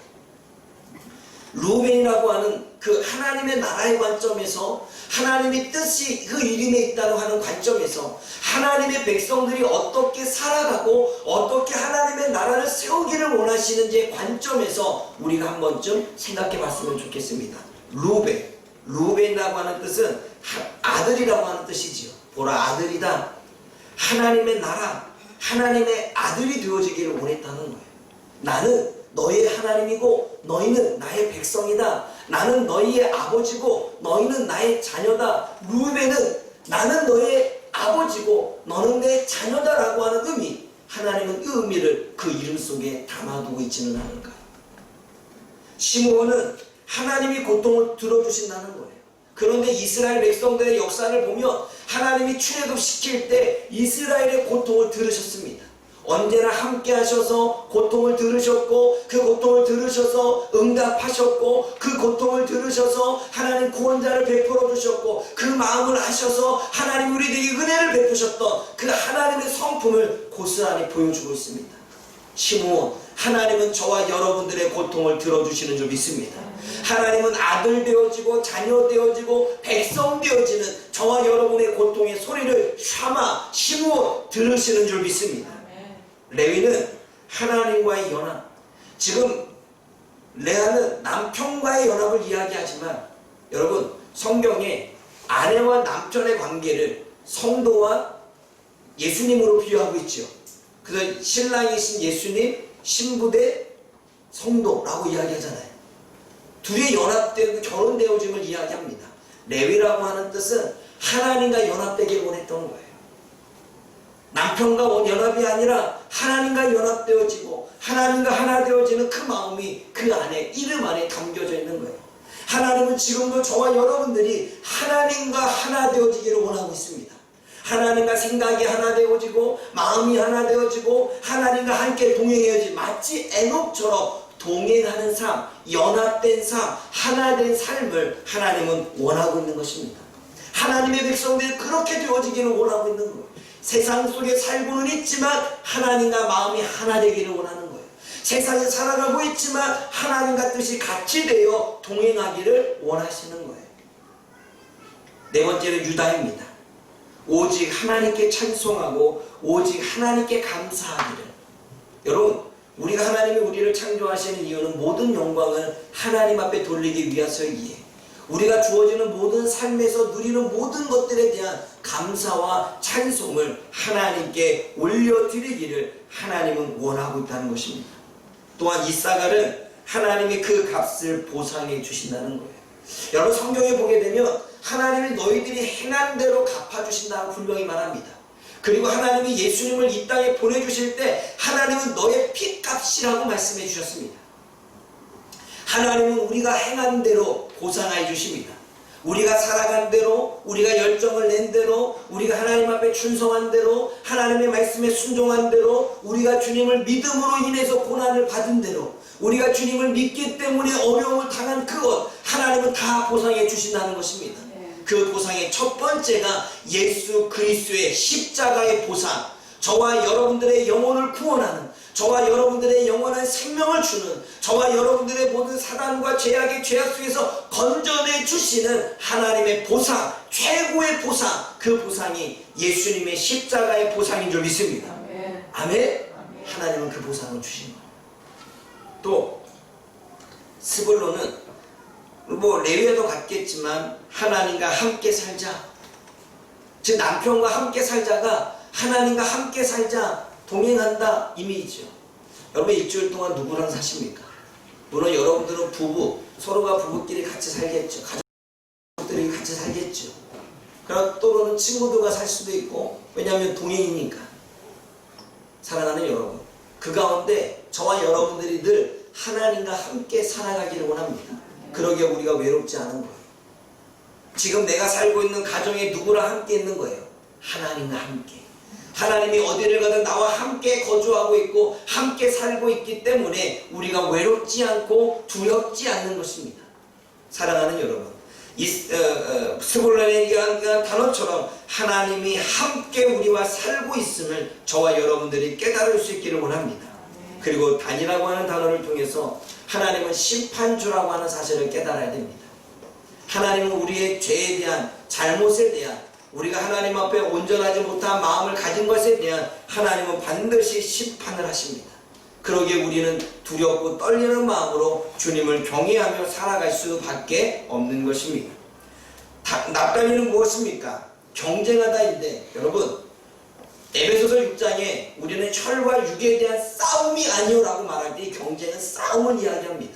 루벤이라고 하는 그 하나님의 나라의 관점에서, 하나님의 뜻이 그 이름에 있다고 하는 관점에서 하나님의 백성들이 어떻게 살아가고 어떻게 하나님의 나라를 세우기를 원하시는지의 관점에서 우리가 한 번쯤 생각해 봤으면 좋겠습니다. 루벤이라고 하는 뜻은 아들이라고 하는 뜻이지요. 보라, 아들이다. 하나님의 나라, 하나님의 아들이 되어지기를 원했다는 거예요. 나는 너의 하나님이고 너희는 나의 백성이다. 나는 너희의 아버지고 너희는 나의 자녀다. 루벤은 나는 너의 아버지고 너는 내 자녀다라고 하는 의미, 하나님은 그 의미를 그 이름 속에 담아두고 있지는 않을까. 시므온은 하나님이 고통을 들어주신다는 거예요. 그런데 이스라엘 백성들의 역사를 보면 하나님이 출애굽시킬 때 이스라엘의 고통을 들으셨습니다. 언제나 함께 하셔서 고통을 들으셨고, 그 고통을 들으셔서 응답하셨고, 그 고통을 들으셔서 하나님 구원자를 베풀어 주셨고, 그 마음을 아셔서 하나님 우리에게 은혜를 베푸셨던 그 하나님의 성품을 고스란히 보여주고 있습니다. 시므온, 하나님은 저와 여러분들의 고통을 들어주시는 줄 믿습니다. 하나님은 아들 되어지고 자녀 되어지고 백성 되어지는 저와 여러분의 고통의 소리를 샤마, 시므온 들으시는 줄 믿습니다. 레위는 하나님과의 연합, 지금 레아는 남편과의 연합을 이야기하지만 여러분, 성경에 아내와 남편의 관계를 성도와 예수님으로 비유하고 있죠. 그래서 신랑이신 예수님, 신부 대 성도라고 이야기하잖아요. 둘이 연합되고 결혼되어짐을 이야기합니다. 레위라고 하는 뜻은 하나님과 연합되기를 원했던 거예요. 남편과 연합이 아니라 하나님과 연합되어지고 하나님과 하나 되어지는 그 마음이 그 안에, 이름 안에 담겨져 있는 거예요. 하나님은 지금도 저와 여러분들이 하나님과 하나 되어지기를 원하고 있습니다. 하나님과 생각이 하나 되어지고 마음이 하나 되어지고 하나님과 함께 동행해야지, 마치 에녹처럼 동행하는 삶, 연합된 삶, 하나 된 삶을 하나님은 원하고 있는 것입니다. 하나님의 백성들이 그렇게 되어지기를 원하고 있는 거예요. 세상 속에 살고는 있지만 하나님과 마음이 하나 되기를 원하는 거예요. 세상에 살아가고 있지만 하나님과 뜻이 같이 되어 동행하기를 원하시는 거예요. 네 번째는 유다입니다. 오직 하나님께 찬송하고 오직 하나님께 감사하기를. 여러분, 우리가 하나님이 우리를 창조하시는 이유는 모든 영광을 하나님 앞에 돌리기 위해서이기에 우리가 주어지는 모든 삶에서 누리는 모든 것들에 대한 감사와 찬송을 하나님께 올려드리기를 하나님은 원하고 있다는 것입니다. 또한 이사갈은 하나님이 그 값을 보상해 주신다는 거예요. 여러분, 성경에 보게 되면 하나님이 너희들이 행한 대로 갚아주신다고 분명히 말합니다. 그리고 하나님이 예수님을 이 땅에 보내주실 때 하나님은 너의 피값이라고 말씀해 주셨습니다. 하나님은 우리가 행한 대로 보상해 주십니다. 우리가 살아간 대로, 우리가 열정을 낸 대로, 우리가 하나님 앞에 충성한 대로, 하나님의 말씀에 순종한 대로, 우리가 주님을 믿음으로 인해서 고난을 받은 대로, 우리가 주님을 믿기 때문에 어려움을 당한 그것, 하나님은 다 보상해 주신다는 것입니다. 그 보상의 첫 번째가 예수 그리스도의 십자가의 보상, 저와 여러분들의 영혼을 구원하는, 저와 여러분들의 영원한 생명을 주는, 저와 여러분들의 모든 사단과 죄악의 죄악 속에서 건져내 주시는 하나님의 보상, 최고의 보상, 그 보상이 예수님의 십자가의 보상인 줄 믿습니다. 아멘. 아멘. 하나님은 그 보상을 주신 거예요. 또 스불론은 레위와도 같겠지만 하나님과 함께 살자, 즉 남편과 함께 살자가 하나님과 함께 살자, 동행한다 이미지죠. 여러분, 일주일 동안 누구랑 사십니까? 물론 여러분들은 서로가 부부끼리 같이 살겠죠. 가족들이 같이 살겠죠. 그럼 또는 친구들과 살 수도 있고, 왜냐하면 동행이니까. 사랑하는 여러분, 그 가운데 저와 여러분들이 늘 하나님과 함께 살아가기를 원합니다. 그러기에 우리가 외롭지 않은 거예요. 지금 내가 살고 있는 가정에 누구랑 함께 있는 거예요? 하나님과 함께. 하나님이 어디를 가든 나와 함께 거주하고 있고 함께 살고 있기 때문에 우리가 외롭지 않고 두렵지 않는 것입니다. 사랑하는 여러분, 스불란에 의한 단어처럼 하나님이 함께 우리와 살고 있음을 저와 여러분들이 깨달을 수 있기를 원합니다. 그리고 단이라고 하는 단어를 통해서 하나님은 심판주라고 하는 사실을 깨달아야 됩니다. 하나님은 우리의 죄에 대한, 잘못에 대한, 우리가 하나님 앞에 온전하지 못한 마음을 가진 것에 대한 하나님은 반드시 심판을 하십니다. 그러기에 우리는 두렵고 떨리는 마음으로 주님을 경외하며 살아갈 수밖에 없는 것입니다. 납달리는 무엇입니까? 경쟁하다인데, 여러분, 에베소서 6장에 우리는 혈과 육에 대한 싸움이 아니오라고 말할 때 이 경쟁은 싸움을 이야기합니다.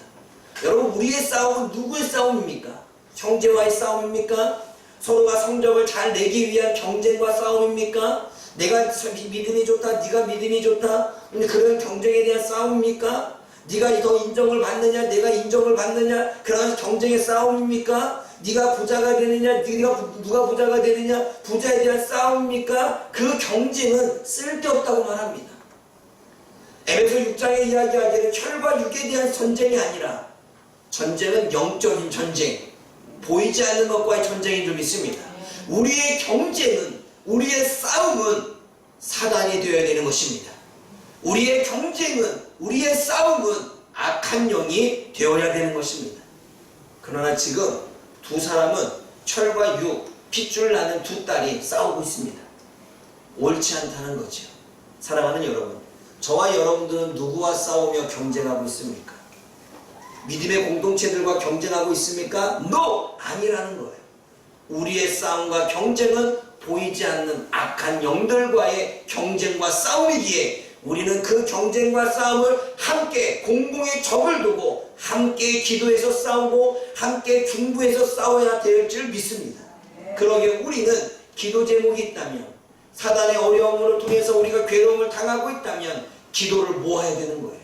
여러분, 우리의 싸움은 누구의 싸움입니까? 형제와의 싸움입니까? 서로가 성적을 잘 내기 위한 경쟁과 싸움입니까? 내가 믿음이 좋다, 네가 믿음이 좋다, 그런 경쟁에 대한 싸움입니까? 네가 더 인정을 받느냐, 내가 인정을 받느냐, 그런 경쟁의 싸움입니까? 네가 부자가 되느냐, 누가 부자가 되느냐, 부자에 대한 싸움입니까? 그 경쟁은 쓸데없다고 말합니다. 에베소 6장에 이야기하기를 혈과 육에 대한 전쟁이 아니라 전쟁은 영적인 전쟁, 보이지 않는 것과의 전쟁인 줄 믿습니다. 우리의 경쟁은, 우리의 싸움은 사단이 되어야 되는 것입니다. 우리의 경쟁은, 우리의 싸움은 악한 영이 되어야 되는 것입니다. 그러나 지금 두 사람은 철과 육, 핏줄 나는 두 딸이 싸우고 있습니다. 옳지 않다는 거죠. 사랑하는 여러분, 저와 여러분들은 누구와 싸우며 경쟁하고 있습니까? 믿음의 공동체들과 경쟁하고 있습니까? No! 아니라는 거예요. 우리의 싸움과 경쟁은 보이지 않는 악한 영들과의 경쟁과 싸움이기에 우리는 그 경쟁과 싸움을 함께 공공의 적을 두고 함께 기도해서 싸우고 함께 중보해서 싸워야 될 줄 믿습니다. 그러기에 우리는 기도 제목이 있다면, 사단의 어려움을 통해서 우리가 괴로움을 당하고 있다면 기도를 모아야 되는 거예요.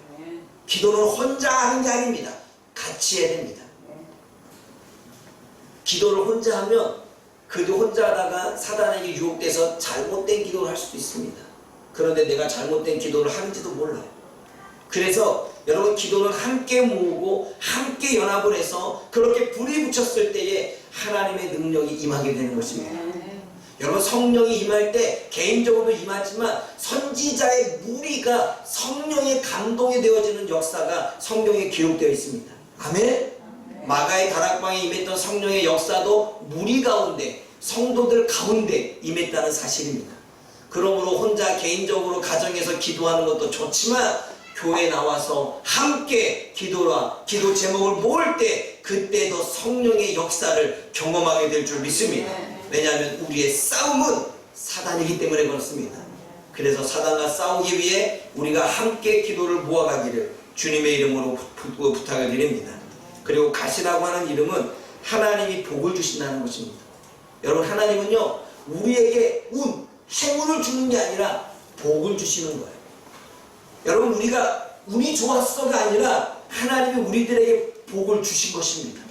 기도는 혼자 하는 게 아닙니다. 같이 해야 됩니다. 기도를 혼자 하면 그도 혼자 하다가 사단에게 유혹돼서 잘못된 기도를 할 수도 있습니다. 그런데 내가 잘못된 기도를 하는지도 몰라요. 그래서 여러분, 기도는 함께 모으고 함께 연합을 해서 그렇게 불이 붙였을 때에 하나님의 능력이 임하게 되는 것입니다. 여러분, 성령이 임할 때 개인적으로도 임하지만 선지자의 무리가 성령의 감동이 되어지는 역사가 성경에 기록되어 있습니다. 아멘? 마가의 다락방에 임했던 성령의 역사도 무리 가운데, 성도들 가운데 임했다는 사실입니다. 그러므로 혼자 개인적으로 가정에서 기도하는 것도 좋지만 교회에 나와서 함께 기도 제목을 모을 때 그때도 성령의 역사를 경험하게 될 줄 믿습니다. 왜냐하면 우리의 싸움은 사단이기 때문에 그렇습니다. 그래서 사단과 싸우기 위해 우리가 함께 기도를 모아가기를 주님의 이름으로 부탁을 드립니다. 그리고 가시라고 하는 이름은 하나님이 복을 주신다는 것입니다. 여러분, 하나님은요, 우리에게 행운을 주는 게 아니라 복을 주시는 거예요. 여러분, 우리가 운이 좋았어가 아니라 하나님이 우리들에게 복을 주신 것입니다.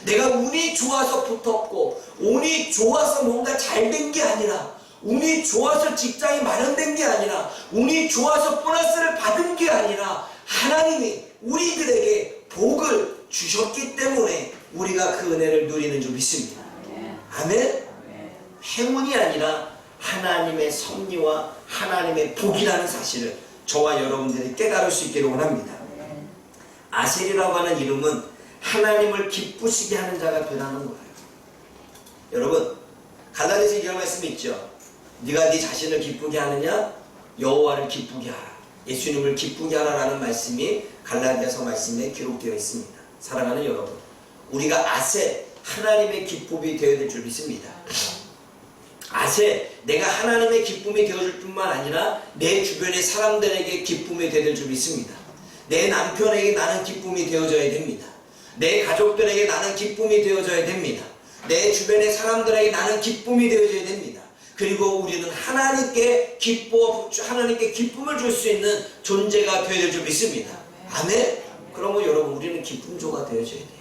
내가 운이 좋아서 붙었고 운이 좋아서 뭔가 잘 된 게 아니라, 운이 좋아서 직장이 마련된 게 아니라, 운이 좋아서 보너스를 받은 게 아니라 하나님이 우리들에게 복을 주셨기 때문에 우리가 그 은혜를 누리는 줄 믿습니다. 아멘? 행운이 아니라 하나님의 섭리와 하나님의 복이라는 사실을 저와 여러분들이 깨달을 수 있기를 원합니다. 아셀이라고 하는 이름은 하나님을 기쁘시게 하는 자가 되라는 거예요. 여러분, 갈라디아서 이런 말씀이 있죠. 네가 네 자신을 기쁘게 하느냐? 여호와를 기쁘게 하라. 예수님을 기쁘게 하라라는 말씀이 갈라디아서 말씀에 기록되어 있습니다. 사랑하는 여러분, 우리가 아셀, 하나님의 기쁨이 되어야 될 줄 믿습니다. 아셀, 내가 하나님의 기쁨이 되어줄 뿐만 아니라 내 주변의 사람들에게 기쁨이 되어야 될 줄 믿습니다. 내 남편에게 나는 기쁨이 되어줘야 됩니다. 내 가족들에게 나는 기쁨이 되어줘야 됩니다. 내 주변의 사람들에게 나는 기쁨이 되어줘야 됩니다. 그리고 우리는 하나님께 기쁨을 줄 수 있는 존재가 되어야 될 줄 믿습니다. 아멘? 그러면 여러분, 우리는 기쁨조가 되어줘야 돼요.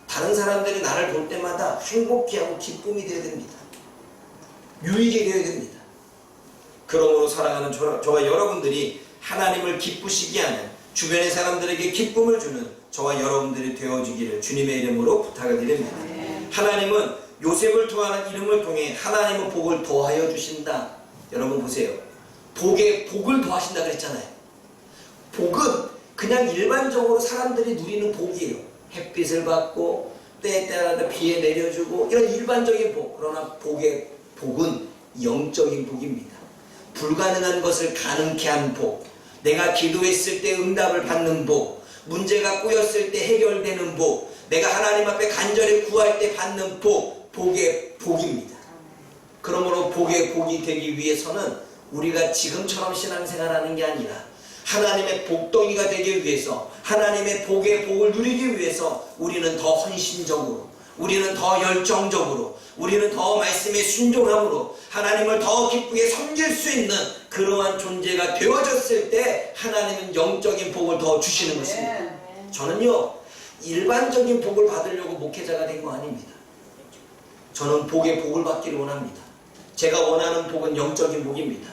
다른 사람들이 나를 볼 때마다 행복해하고 기쁨이 되어야 됩니다. 유익이 되어야 됩니다. 그러므로 사랑하는 저와 여러분들이 하나님을 기쁘시게 하는, 주변의 사람들에게 기쁨을 주는 저와 여러분들이 되어주기를 주님의 이름으로 부탁을 드립니다. 하나님은 요셉을 통하는 이름을 통해 하나님은 복을 더하여 주신다. 여러분 보세요. 복에 복을 더하신다 그랬잖아요. 복은 그냥 일반적으로 사람들이 누리는 복이에요. 햇빛을 받고 때에 따라 비에 내려주고 이런 일반적인 복. 그러나 복의 복은 영적인 복입니다. 불가능한 것을 가능케 한 복, 내가 기도했을 때 응답을 받는 복, 문제가 꼬였을 때 해결되는 복, 내가 하나님 앞에 간절히 구할 때 받는 복, 복의 복입니다. 그러므로 복의 복이 되기 위해서는 우리가 지금처럼 신앙생활하는 게 아니라 하나님의 복덩이가 되기 위해서, 하나님의 복의 복을 누리기 위해서 우리는 더 헌신적으로, 우리는 더 열정적으로, 우리는 더 말씀에 순종함으로 하나님을 더 기쁘게 섬길 수 있는 그러한 존재가 되어졌을 때 하나님은 영적인 복을 더 주시는 것입니다. 저는요, 일반적인 복을 받으려고 목회자가 된 거 아닙니다. 저는 복의 복을 받기를 원합니다. 제가 원하는 복은 영적인 복입니다.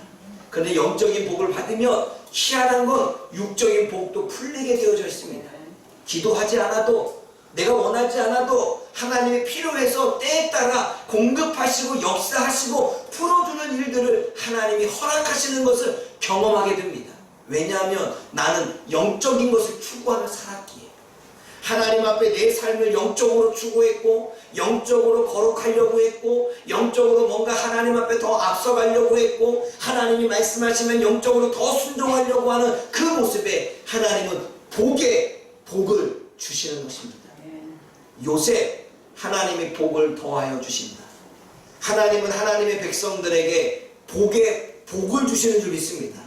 그런데 영적인 복을 받으면 희한한 건 육적인 복도 풀리게 되어져 있습니다. 기도하지 않아도, 내가 원하지 않아도 하나님이 필요해서 때에 따라 공급하시고 역사하시고 풀어주는 일들을 하나님이 허락하시는 것을 경험하게 됩니다. 왜냐하면 나는 영적인 것을 추구하며 살았기에, 하나님 앞에 내 삶을 영적으로 추구했고, 영적으로 거룩하려고 했고, 영적으로 뭔가 하나님 앞에 더 앞서가려고 했고, 하나님이 말씀하시면 영적으로 더 순종하려고 하는 그 모습에 하나님은 복의 복을 주시는 것입니다. 요셉, 하나님이 복을 더하여 주신다. 하나님은 하나님의 백성들에게 복의 복을 주시는 줄 믿습니다.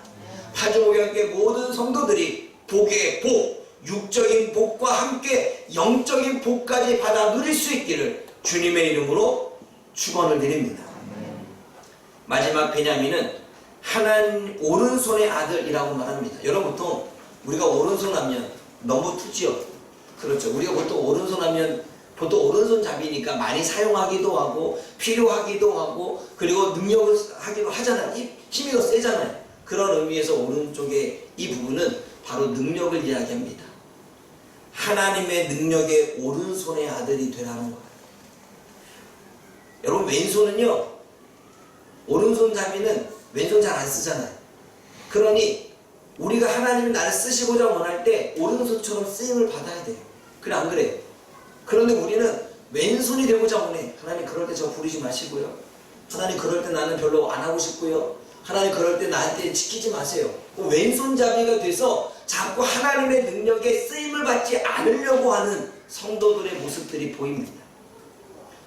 파주목양교회 모든 성도들이 복의 복, 육적인 복과 함께 영적인 복까지 받아 누릴 수 있기를 주님의 이름으로 축원을 드립니다. 마지막 베냐민은 하나님 오른손의 아들이라고 말합니다. 여러분 보통 우리가 오른손 하면 너무 투지요. 그렇죠. 우리가 보통 오른손 하면 보통 오른손잡이니까 많이 사용하기도 하고 필요하기도 하고 그리고 능력을 하기도 하잖아요. 힘이 더 세잖아요. 그런 의미에서 오른쪽의 이 부분은 바로 능력을 이야기합니다. 하나님의 능력의 오른손의 아들이 되라는 거예요. 여러분 왼손은요, 오른손잡이는 왼손 잘 안 쓰잖아요. 그러니 우리가 하나님이 나를 쓰시고자 원할 때 오른손처럼 쓰임을 받아야 돼요. 그래 안 그래요? 그런데 우리는 왼손이 되고자 원해. 하나님 그럴 때 저 부르지 마시고요. 하나님 그럴 때 나는 별로 안 하고 싶고요. 하나님 그럴 때 나한테 지키지 마세요. 왼손잡이가 돼서 자꾸 하나님의 능력에 쓰임을 받지 않으려고 하는 성도들의 모습들이 보입니다.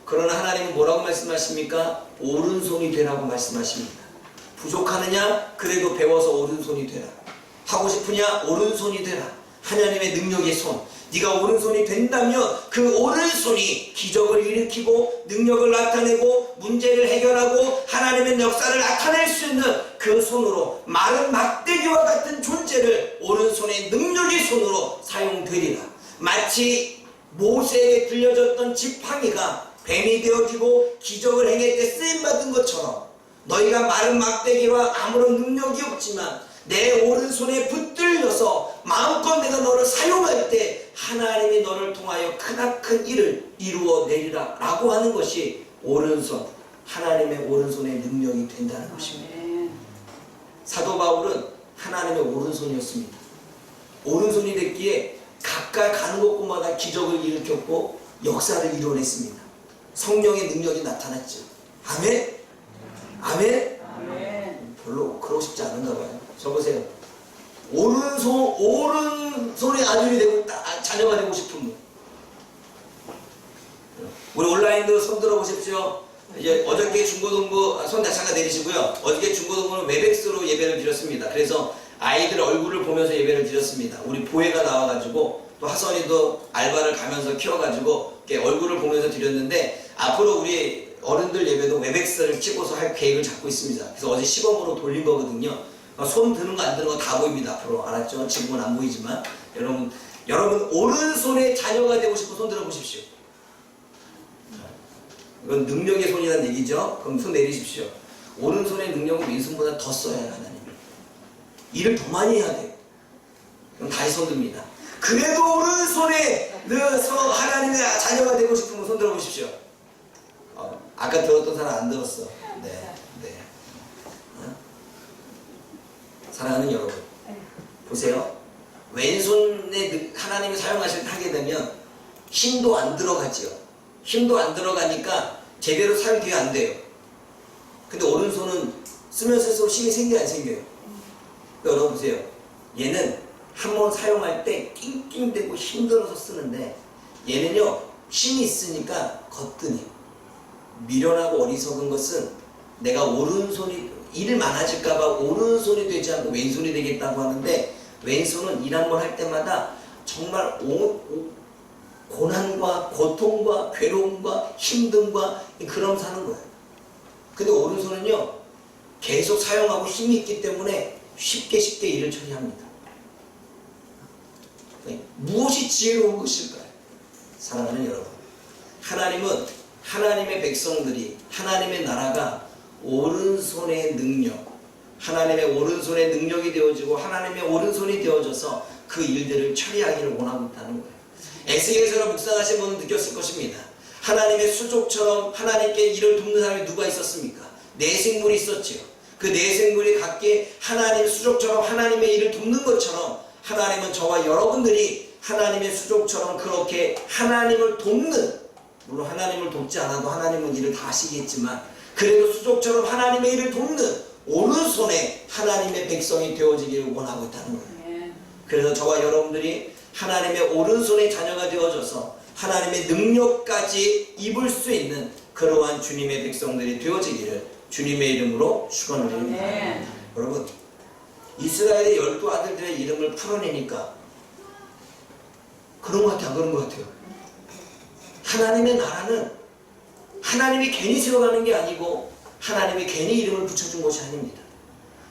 그러나 하나님은 뭐라고 말씀하십니까? 오른손이 되라고 말씀하십니다. 부족하느냐? 그래도 배워서 오른손이 되라. 하고 싶으냐? 오른손이 되라. 하나님의 능력의 손. 네가 오른손이 된다면 그 오른손이 기적을 일으키고 능력을 나타내고 문제를 해결하고 하나님의 역사를 나타낼 수 있는 그 손으로 마른 막대기와 같은 존재를 오른손의 능력의 손으로 사용되리라. 마치 모세에게 들려졌던 지팡이가 뱀이 되어지고 기적을 행할 때 쓰임받은 것처럼 너희가 마른 막대기와 아무런 능력이 없지만 내 오른손에 붙들려서 마음껏 내가 너를 사용할 때 하나님이 너를 통하여 크나큰 일을 이루어내리라 라고 하는 것이 오른손, 하나님의 오른손의 능력이 된다는 것입니다. 사도 바울은 하나님의 오른손이었습니다. 오른손이 됐기에 가까이 가는 곳마다 기적을 일으켰고 역사를 이루어냈습니다. 성령의 능력이 나타났죠. 아멘? 아멘? 별로 그러고 싶지 않은가 봐요. 적으세요. 오른손의 아들이 되고 자녀가 되고 싶은 분. 우리 온라인도 손 들어보십시오. 이제 어저께 중고등부 손 잠깐 내리시고요. 어저께 중고등부는 웨백스로 예배를 드렸습니다. 그래서 아이들 얼굴을 보면서 예배를 드렸습니다. 우리 보혜가 나와가지고 또 하선이도 알바를 가면서 키워가지고 얼굴을 보면서 드렸는데 앞으로 우리 어른들 예배도 웨백스를 찍어서 할 계획을 잡고 있습니다. 그래서 어제 시범으로 돌린 거거든요. 손 드는 거 안 드는 거 다 보입니다. 앞으로 알았죠? 지금은 안 보이지만 여러분 오른손의 자녀가 되고 싶은 손 들어보십시오. 이건 능력의 손이라는 얘기죠. 그럼 손 내리십시오. 오른손의 능력은 왼손보다 더 써야 해요. 하나님 일을 더 많이 해야 돼요. 그럼 다시 손 듭니다. 그래도 오른손에 넣어서 하나님의 자녀가 되고 싶으면 손 들어보십시오. 아까 들었던 사람 안 들었어. 네, 네. 어? 사랑하는 여러분, 보세요. 왼손에 하나님이 사용하실 때 하게 되면 힘도 안 들어가지요. 힘도 안 들어가니까 제대로 사용이 안 돼요. 근데 오른손은 쓰면 쓸수록 힘이 생겨요, 안 생겨요? 여러분 보세요. 얘는 한번 사용할 때 낑낑대고 힘들어서 쓰는데 얘는요 힘이 있으니까 거뜬히. 미련하고 어리석은 것은 내가 오른손이 일 많아질까봐 오른손이 되지 않고 왼손이 되겠다고 하는데, 왼손은 일 한 번 할 때마다 정말 고난과 고통과 괴로움과 힘듦과 그럼 사는 거예요. 근데 오른손은요 계속 사용하고 힘이 있기 때문에 쉽게 일을 처리합니다. 무엇이 지혜로운 것일까요? 사랑하는 여러분, 하나님은 하나님의 백성들이, 하나님의 나라가 오른손의 능력, 하나님의 오른손의 능력이 되어지고 하나님의 오른손이 되어져서 그 일들을 처리하기를 원하고 있다는 거예요. 에스겔서를 묵상하신 분은 느꼈을 것입니다. 하나님의 수족처럼 하나님께 일을 돕는 사람이 누가 있었습니까? 네 생물이 있었지요. 그 네 생물이 각기 하나님의 수족처럼 하나님의 일을 돕는 것처럼 하나님은 저와 여러분들이 하나님의 수족처럼 그렇게 하나님을 돕는, 물론 하나님을 돕지 않아도 하나님은 일을 다 하시겠지만 그래도 수족처럼 하나님의 일을 돕는 오른손에 하나님의 백성이 되어지기를 원하고 있다는 거예요. 그래서 저와 여러분들이 하나님의 오른손의 자녀가 되어져서 하나님의 능력까지 입을 수 있는 그러한 주님의 백성들이 되어지기를 주님의 이름으로 축원드립니다. 여러분, 이스라엘의 12아들들의 이름을 풀어내니까 그런 것 같아요, 안 그런 것 같아요? 하나님의 나라는 하나님이 괜히 세워가는 게 아니고 하나님이 괜히 이름을 붙여준 것이 아닙니다.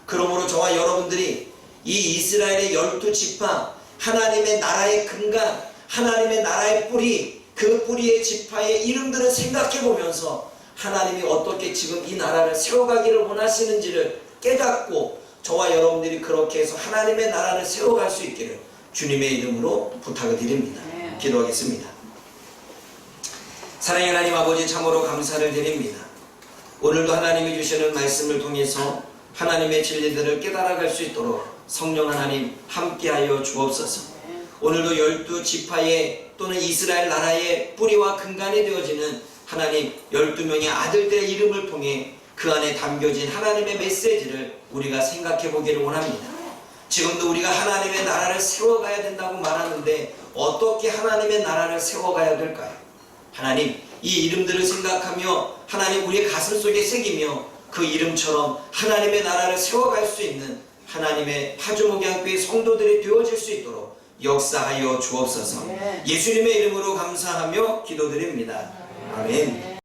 그러므로 저와 여러분들이 이 이스라엘의 12지파, 하나님의 나라의 근간, 하나님의 나라의 뿌리, 그 뿌리의 지파의 이름들을 생각해 보면서 하나님이 어떻게 지금 이 나라를 세워가기를 원하시는지를 깨닫고 저와 여러분들이 그렇게 해서 하나님의 나라를 세워갈 수 있기를 주님의 이름으로 부탁을 드립니다. 기도하겠습니다. 사랑의 하나님 아버지, 참으로 감사를 드립니다. 오늘도 하나님이 주시는 말씀을 통해서 하나님의 진리들을 깨달아갈 수 있도록 성령 하나님 함께하여 주옵소서. 오늘도 12지파의 또는 이스라엘 나라의 뿌리와 근간이 되어지는 하나님 12명의 아들들의 이름을 통해 그 안에 담겨진 하나님의 메시지를 우리가 생각해 보기를 원합니다. 지금도 우리가 하나님의 나라를 세워가야 된다고 말하는데 어떻게 하나님의 나라를 세워가야 될까요? 하나님, 이 이름들을 생각하며 하나님 우리의 가슴 속에 새기며 그 이름처럼 하나님의 나라를 세워갈 수 있는 하나님의 파주목양교회 성도들이 되어질 수 있도록 역사하여 주옵소서. 예수님의 이름으로 감사하며 기도드립니다. 아멘.